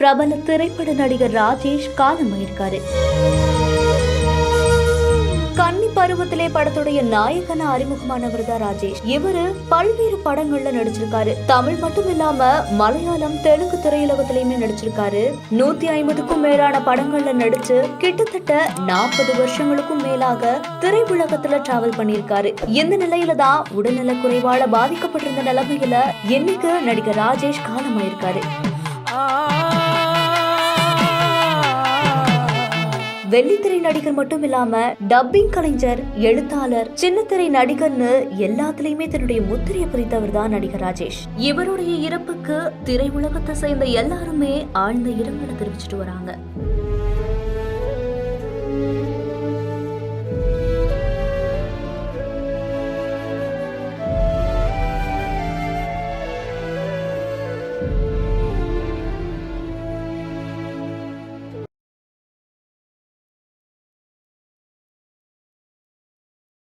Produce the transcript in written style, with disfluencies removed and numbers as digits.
பிரபல திரைப்பட நடிகர் ராஜேஷ் காலமாயிருக்காரு. கன்னி பருவத்திலே படத்துடைய நாயகன அறிமுகமானவர் தான் ராஜேஷ். இவரு பல்வேறு படங்கள்ல நடிச்சிருக்காரு. தமிழ் மட்டும் இல்லாம மலையாளம், தெலுங்கு திரையுலகத்திலயுமே நடிச்சிருக்காரு. 150க்கும் மேலான படங்கள்ல நடிச்சு கிட்டத்தட்ட 40 வருஷங்களுக்கும் மேலாக திரையுலகத்துல டிராவல் பண்ணியிருக்காரு. இந்த நிலையில தான் உடல்நல குறைவால பாதிக்கப்பட்டிருந்த நிலைமையில இன்னைக்கு நடிகர் ராஜேஷ் காலமாயிருக்காரு. வெள்ளித்திரை நடிகர் மட்டும் இல்லாம டப்பிங் கலைஞர், எழுத்தாளர், சின்னத்திரை நடிகர்னு எல்லாத்துலயுமே தன்னுடைய முத்திரையை பிரித்தவர் தான் நடிகர் ராஜேஷ். இவருடைய இறப்புக்கு திரையுலகத்தை சேர்ந்த எல்லாருமே ஆழ்ந்த இரங்கலை தெரிவிச்சிட்டு வராங்க.